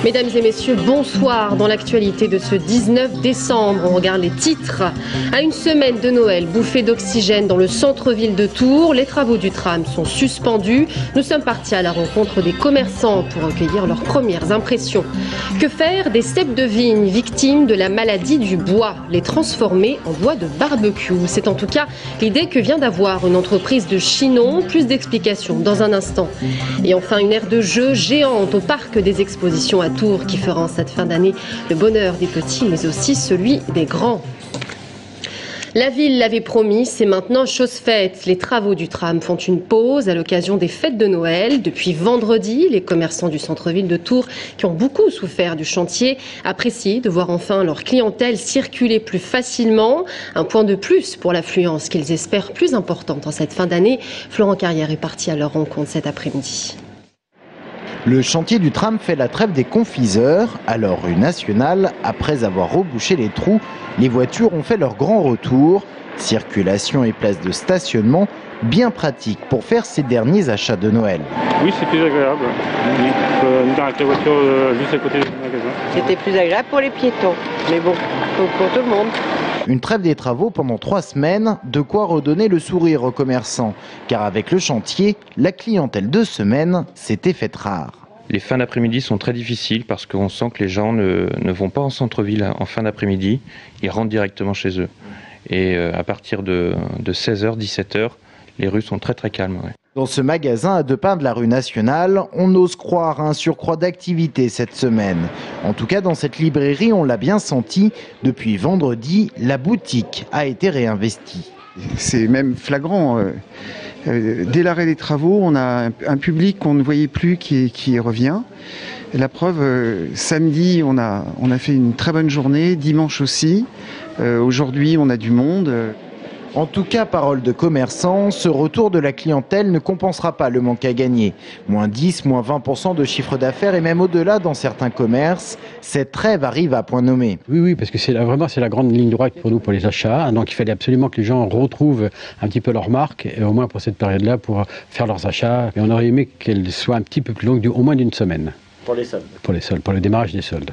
Mesdames et messieurs, bonsoir. Dans l'actualité de ce 19 décembre, on regarde les titres. À une semaine de Noël, bouffée d'oxygène dans le centre-ville de Tours, les travaux du tram sont suspendus. Nous sommes partis à la rencontre des commerçants pour recueillir leurs premières impressions. Que faire des steppes de vigne victimes de la maladie du bois? Les transformer en bois de barbecue. C'est en tout cas l'idée que vient d'avoir une entreprise de Chinon. Plus d'explications dans un instant. Et enfin, une aire de jeu géante au parc des expositions à Tours qui fera en cette fin d'année le bonheur des petits mais aussi celui des grands. La ville l'avait promis, c'est maintenant chose faite. Les travaux du tram font une pause à l'occasion des fêtes de Noël. Depuis vendredi, les commerçants du centre-ville de Tours, qui ont beaucoup souffert du chantier, apprécient de voir enfin leur clientèle circuler plus facilement. Un point de plus pour l'affluence qu'ils espèrent plus importante en cette fin d'année. Florent Carrière est parti à leur rencontre cet après-midi. Le chantier du tram fait la trêve des confiseurs. Alors, rue Nationale, après avoir rebouché les trous, les voitures ont fait leur grand retour. Circulation et place de stationnement, bien pratique pour faire ces derniers achats de Noël. Oui, c'est plus agréable. On arrête la voiture juste à côté du magasin. C'était plus agréable pour les piétons, mais bon, pour tout le monde. Une trêve des travaux pendant 3 semaines, de quoi redonner le sourire aux commerçants. Car avec le chantier, la clientèle de semaine s'était faite rare. Les fins d'après-midi sont très difficiles parce qu'on sent que les gens ne vont pas en centre-ville en fin d'après-midi, ils rentrent directement chez eux. Et à partir de 16h, 17h, les rues sont très calmes. Ouais. Dans ce magasin à 2 pas de la rue Nationale, on ose croire à un surcroît d'activité cette semaine. En tout cas, dans cette librairie, on l'a bien senti. Depuis vendredi, la boutique a été réinvestie. C'est même flagrant. Dès l'arrêt des travaux, on a un public qu'on ne voyait plus qui revient. Et la preuve, samedi, on a fait une très bonne journée, dimanche aussi. Aujourd'hui, on a du monde. En tout cas, parole de commerçant, ce retour de la clientèle ne compensera pas le manque à gagner. Moins 10, moins 20% de chiffre d'affaires et même au-delà dans certains commerces. Cette trêve arrive à point nommé. Oui, parce que c'est la grande ligne droite pour nous, pour les achats. Donc il fallait absolument que les gens retrouvent un petit peu leur marque, et au moins pour cette période-là, pour faire leurs achats. Et on aurait aimé qu'elle soit un petit peu plus longue, au moins d'une semaine. Pour les soldes. Pour les soldes, pour le démarrage des soldes.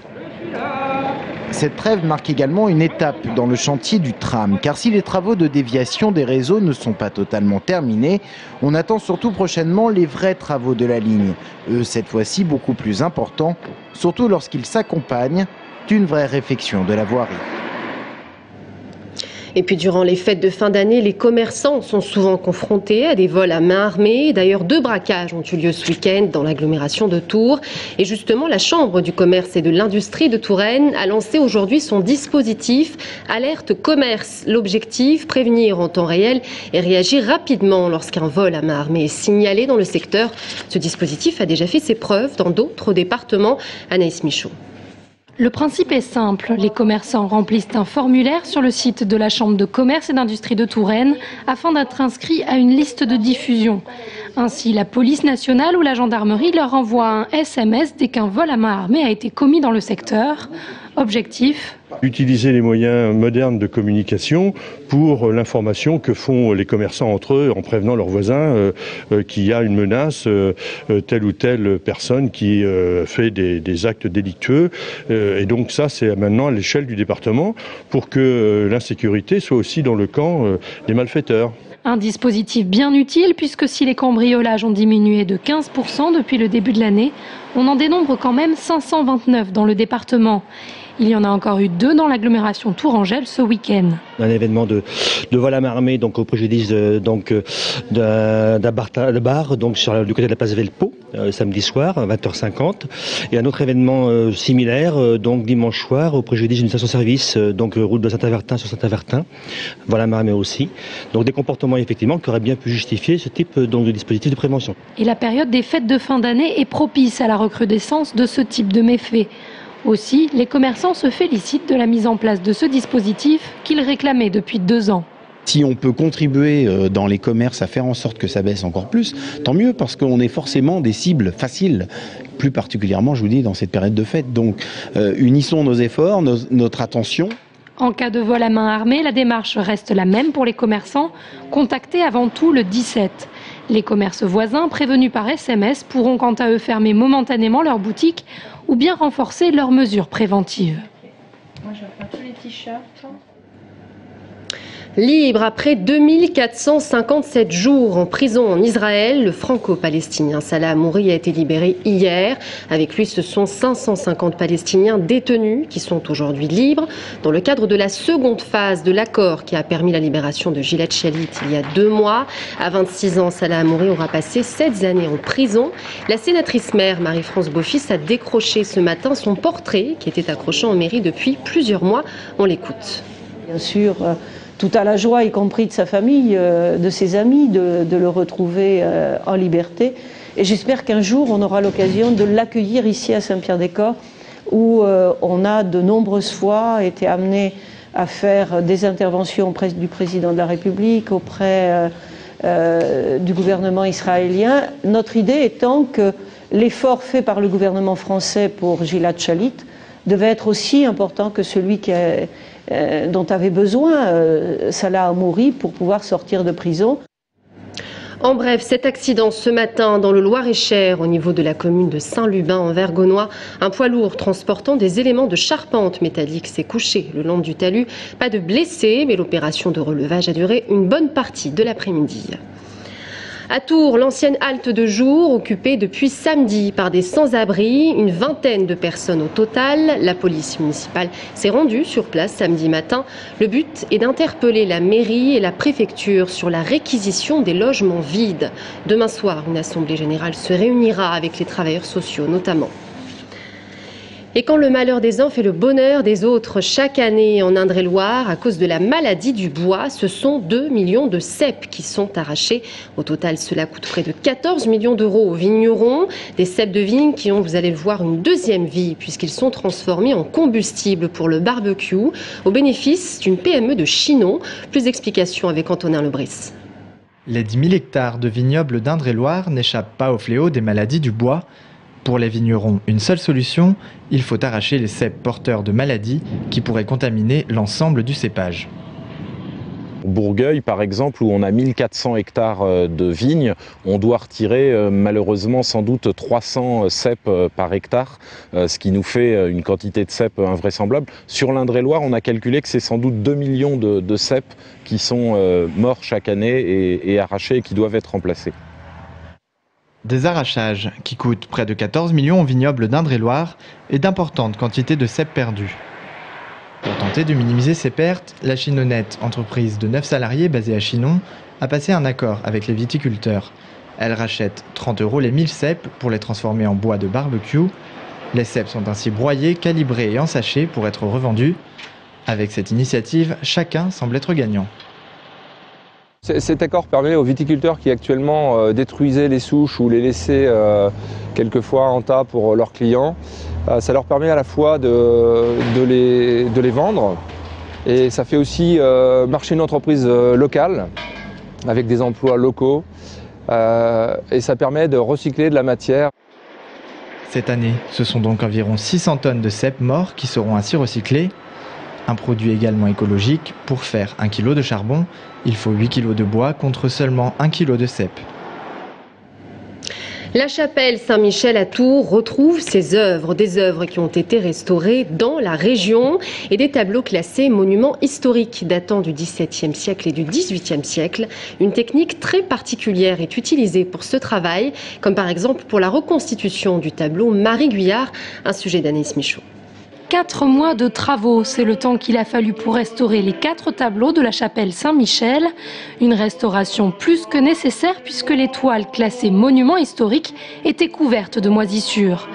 Cette trêve marque également une étape dans le chantier du tram, car si les travaux de déviation des réseaux ne sont pas totalement terminés, on attend surtout prochainement les vrais travaux de la ligne. Eux, cette fois-ci, beaucoup plus importants, surtout lorsqu'ils s'accompagnent d'une vraie réfection de la voirie. Et puis durant les fêtes de fin d'année, les commerçants sont souvent confrontés à des vols à main armée. D'ailleurs, 2 braquages ont eu lieu ce week-end dans l'agglomération de Tours. Et justement, la Chambre du commerce et de l'industrie de Touraine a lancé aujourd'hui son dispositif Alerte Commerce. L'objectif, prévenir en temps réel et réagir rapidement lorsqu'un vol à main armée est signalé dans le secteur. Ce dispositif a déjà fait ses preuves dans d'autres départements. Anaïs Michaud. Le principe est simple. Les commerçants remplissent un formulaire sur le site de la Chambre de commerce et d'industrie de Touraine afin d'être inscrits à une liste de diffusion. Ainsi, la police nationale ou la gendarmerie leur envoie un SMS dès qu'un vol à main armée a été commis dans le secteur. Objectif : utiliser les moyens modernes de communication pour l'information que font les commerçants entre eux en prévenant leurs voisins qu'il y a une menace, telle ou telle personne qui fait des actes délictueux. Et donc ça, c'est maintenant à l'échelle du département pour que l'insécurité soit aussi dans le camp des malfaiteurs. Un dispositif bien utile puisque si les cambriolages ont diminué de 15% depuis le début de l'année, on en dénombre quand même 529 dans le département. Il y en a encore eu 2 dans l'agglomération tourangelle ce week-end. Un événement de vol à main armée donc au préjudice d'un bar donc du côté de la place Velpeau samedi soir à 20h50 et un autre événement similaire donc dimanche soir au préjudice d'une station-service donc route de Saint-Avertin sur Saint-Avertin. Vol à main armée aussi. Donc des comportements effectivement qui auraient bien pu justifier ce type donc de dispositif de prévention. Et la période des fêtes de fin d'année est propice à la recrudescence de ce type de méfaits. Aussi, les commerçants se félicitent de la mise en place de ce dispositif qu'ils réclamaient depuis 2 ans. Si on peut contribuer dans les commerces à faire en sorte que ça baisse encore plus, tant mieux, parce qu'on est forcément des cibles faciles, plus particulièrement, je vous dis, dans cette période de fête. Donc, unissons nos efforts, notre attention. En cas de vol à main armée, la démarche reste la même pour les commerçants, contactés avant tout le 17. Les commerces voisins, prévenus par SMS, pourront quant à eux fermer momentanément leur boutique ou bien renforcer leurs mesures préventives. Moi, je vais faire tous les t-shirts. Libre après 2457 jours en prison en Israël, le franco-palestinien Salah Hamouri a été libéré hier. Avec lui, ce sont 550 Palestiniens détenus qui sont aujourd'hui libres. Dans le cadre de la seconde phase de l'accord qui a permis la libération de Gilad Shalit il y a 2 mois. À 26 ans, Salah Hamouri aura passé 7 années en prison. La sénatrice maire Marie-France Beaufils a décroché ce matin son portrait qui était accroché en mairie depuis plusieurs mois. On l'écoute. Bien sûr, tout à la joie, y compris de sa famille, de ses amis, de le retrouver en liberté. Et j'espère qu'un jour, on aura l'occasion de l'accueillir ici à Saint-Pierre-des-Corps, où on a de nombreuses fois été amené à faire des interventions auprès du président de la République, auprès du gouvernement israélien. Notre idée étant que l'effort fait par le gouvernement français pour Gilad Shalit devait être aussi important que celui dont avait besoin Salah Hamouri pour pouvoir sortir de prison. En bref, cet accident ce matin dans le Loir-et-Cher, au niveau de la commune de Saint-Lubin en Vergonois, un poids lourd transportant des éléments de charpente métallique s'est couché le long du talus. Pas de blessés, mais l'opération de relevage a duré une bonne partie de l'après-midi. À Tours, l'ancienne halte de jour occupée depuis samedi par des sans-abri, une vingtaine de personnes au total. La police municipale s'est rendue sur place samedi matin. Le but est d'interpeller la mairie et la préfecture sur la réquisition des logements vides. Demain soir, une assemblée générale se réunira avec les travailleurs sociaux notamment. Et quand le malheur des uns fait le bonheur des autres, chaque année en Indre-et-Loire, à cause de la maladie du bois, ce sont 2 millions de cèpes qui sont arrachés. Au total, cela coûte près de 14 millions d'euros aux vignerons. Des cèpes de vigne qui ont, vous allez le voir, une deuxième vie puisqu'ils sont transformés en combustible pour le barbecue au bénéfice d'une PME de Chinon. Plus d'explications avec Antonin Lebris. Les 10 000 hectares de vignobles d'Indre-et-Loire n'échappent pas au fléau des maladies du bois. Pour les vignerons, une seule solution, il faut arracher les cèpes porteurs de maladies qui pourraient contaminer l'ensemble du cépage. Bourgueil, par exemple, où on a 1400 hectares de vignes, on doit retirer malheureusement sans doute 300 cèpes par hectare, ce qui nous fait une quantité de cèpes invraisemblable. Sur l'Indre-et-Loire, on a calculé que c'est sans doute 2 millions de cèpes qui sont morts chaque année et arrachés et qui doivent être remplacés. Des arrachages qui coûtent près de 14 millions aux vignobles d'Indre-et-Loire et d'importantes quantités de cèpes perdus. Pour tenter de minimiser ces pertes, la Chinonnette, entreprise de 9 salariés basée à Chinon, a passé un accord avec les viticulteurs. Elle rachète 30 € les 1000 cèpes pour les transformer en bois de barbecue. Les cèpes sont ainsi broyés, calibrés et ensachés pour être revendus. Avec cette initiative, chacun semble être gagnant. Cet accord permet aux viticulteurs qui actuellement détruisaient les souches ou les laissaient quelquefois en tas pour leurs clients, ça leur permet à la fois de les vendre et ça fait aussi marcher une entreprise locale avec des emplois locaux et ça permet de recycler de la matière. Cette année, ce sont donc environ 600 tonnes de cèpes morts qui seront ainsi recyclés. Un produit également écologique, pour faire 1 kg de charbon, il faut 8 kg de bois contre seulement 1 kg de cèpes. La chapelle Saint-Michel à Tours retrouve ses œuvres, des œuvres qui ont été restaurées dans la région et des tableaux classés monuments historiques datant du XVIIe siècle et du XVIIIe siècle. Une technique très particulière est utilisée pour ce travail, comme par exemple pour la reconstitution du tableau Marie Guyard, un sujet d'Anaïs Michaud. 4 mois de travaux, c'est le temps qu'il a fallu pour restaurer les 4 tableaux de la chapelle Saint-Michel. Une restauration plus que nécessaire puisque les toiles classées monuments historiques étaient couvertes de moisissures.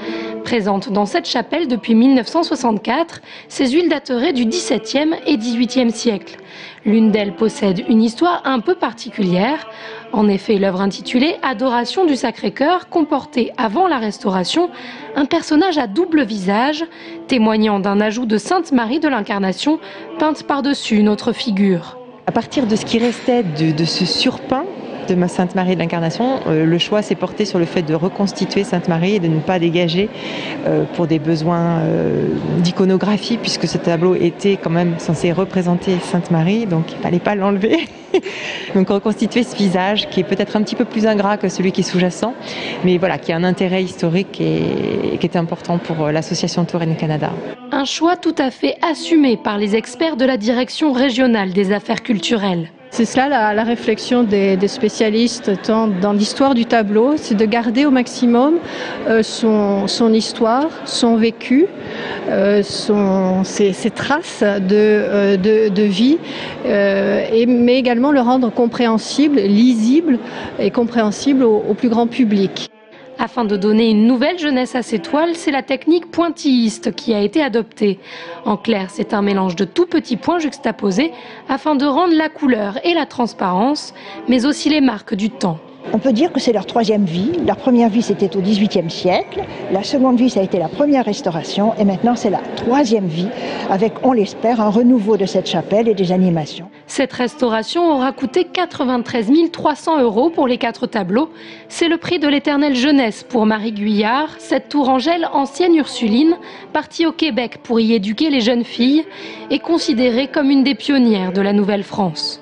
Présentes dans cette chapelle depuis 1964, ces huiles dateraient du XVIIe et XVIIIe siècle. L'une d'elles possède une histoire un peu particulière. En effet, l'œuvre intitulée « Adoration du Sacré-Cœur » comportait avant la restauration un personnage à double visage, témoignant d'un ajout de Sainte Marie de l'Incarnation peinte par-dessus une autre figure. À partir de ce qui restait de ce surpeint, de Sainte-Marie de l'Incarnation. Le choix s'est porté sur le fait de reconstituer Sainte-Marie et de ne pas dégager pour des besoins d'iconographie, puisque ce tableau était quand même censé représenter Sainte-Marie, donc il ne fallait pas l'enlever. Donc reconstituer ce visage qui est peut-être un petit peu plus ingrat que celui qui est sous-jacent, mais voilà, qui a un intérêt historique et qui est important pour l'association Touraine Canada. Un choix tout à fait assumé par les experts de la direction régionale des affaires culturelles. C'est cela la réflexion des spécialistes tant dans l'histoire du tableau, c'est de garder au maximum son histoire, son vécu, ses traces de vie, mais également le rendre compréhensible, lisible et compréhensible au plus grand public. Afin de donner une nouvelle jeunesse à ces toiles, c'est la technique pointilliste qui a été adoptée. En clair, c'est un mélange de tout petits points juxtaposés afin de rendre la couleur et la transparence, mais aussi les marques du temps. On peut dire que c'est leur troisième vie. Leur première vie, c'était au XVIIIe siècle. La seconde vie, ça a été la première restauration. Et maintenant, c'est la troisième vie, avec, on l'espère, un renouveau de cette chapelle et des animations. Cette restauration aura coûté 93 300 € pour les 4 tableaux. C'est le prix de l'éternelle jeunesse pour Marie Guyard, cette tourangelle ancienne ursuline, partie au Québec pour y éduquer les jeunes filles, et considérée comme une des pionnières de la Nouvelle-France.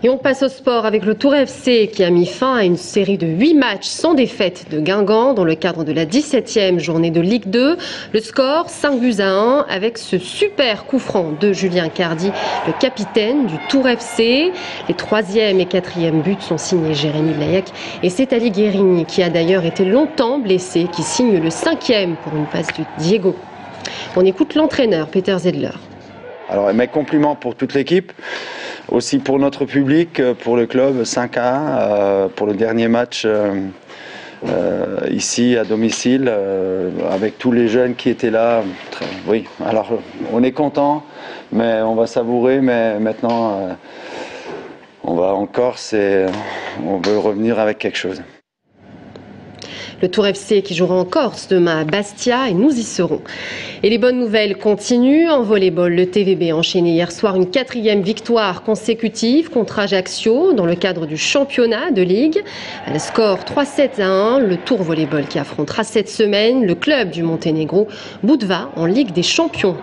Et on passe au sport avec le Tour FC qui a mis fin à une série de 8 matchs sans défaite de Guingamp dans le cadre de la 17e journée de Ligue 2. Le score 5-1 avec ce super coup franc de Julien Cardi, le capitaine du Tour FC. Les 3e et 4e buts sont signés Jérémy Layek et c'est Ali Guérini qui a d'ailleurs été longtemps blessé qui signe le 5e pour une passe de Diego. On écoute l'entraîneur Peter Zedler. Alors mes compliments pour toute l'équipe. Aussi pour notre public, pour le club 5-1, pour le dernier match ici à domicile, avec tous les jeunes qui étaient là. Oui, alors on est content, mais on va savourer, mais maintenant on va en Corse et on veut revenir avec quelque chose. Le Tour FC qui jouera en Corse demain à Bastia et nous y serons. Et les bonnes nouvelles continuent. En volleyball, le TVB a enchaîné hier soir une 4e victoire consécutive contre Ajaccio dans le cadre du championnat de Ligue. Le score 3-7-1, le Tour Volleyball qui affrontera cette semaine le club du Monténégro, Budva, en Ligue des Champions.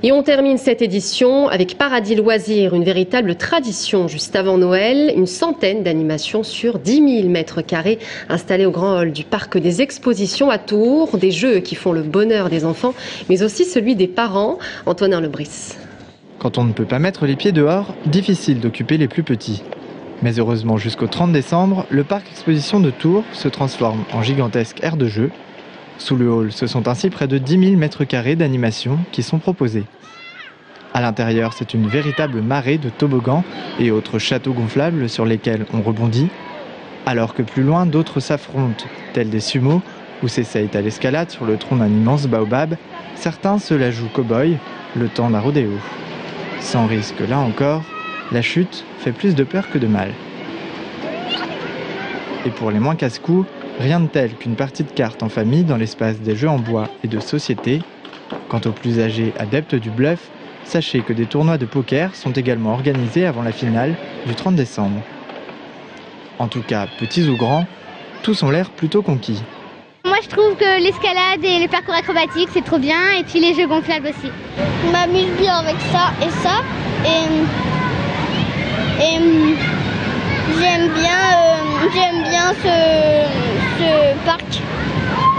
Et on termine cette édition avec Paradis Loisirs, une véritable tradition juste avant Noël. Une centaine d'animations sur 10 000 mètres carrés installées au grand hall du parc des expositions à Tours. Des jeux qui font le bonheur des enfants, mais aussi celui des parents. Antonin Lebris. Quand on ne peut pas mettre les pieds dehors, difficile d'occuper les plus petits. Mais heureusement, jusqu'au 30 décembre, le parc exposition de Tours se transforme en gigantesque aire de jeu. Sous le hall, ce sont ainsi près de 10 000 mètres carrés d'animation qui sont proposés. À l'intérieur, c'est une véritable marée de toboggans et autres châteaux gonflables sur lesquels on rebondit, alors que plus loin, d'autres s'affrontent, tels des sumos ou s'essayent à l'escalade sur le tronc d'un immense baobab. Certains se la jouent cow-boy, le temps d'un rodéo. Sans risque, là encore, la chute fait plus de peur que de mal. Et pour les moins casse-cou, rien de tel qu'une partie de cartes en famille dans l'espace des jeux en bois et de société. Quant aux plus âgés adeptes du bluff, sachez que des tournois de poker sont également organisés avant la finale du 30 décembre. En tout cas, petits ou grands, tous ont l'air plutôt conquis. Moi je trouve que l'escalade et les parcours acrobatiques c'est trop bien et puis les jeux gonflables aussi. Je m'amuse bien avec ça et ça et j'aime bien ce parc.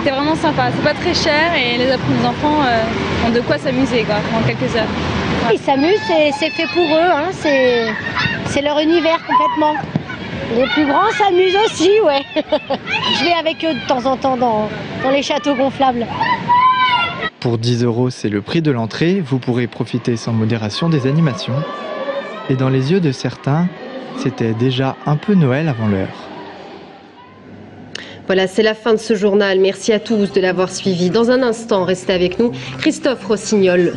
C'est vraiment sympa, c'est pas très cher et les enfants ont de quoi s'amuser en quelques heures. Ils s'amusent, c'est fait pour eux, hein, c'est leur univers complètement. Les plus grands s'amusent aussi, ouais. Je vais avec eux de temps en temps dans les châteaux gonflables. Pour 10 €, c'est le prix de l'entrée, vous pourrez profiter sans modération des animations. Et dans les yeux de certains, c'était déjà un peu Noël avant l'heure. Voilà, c'est la fin de ce journal. Merci à tous de l'avoir suivi. Dans un instant, restez avec nous. Christophe Rossignol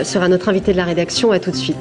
sera notre invité de la rédaction. À tout de suite.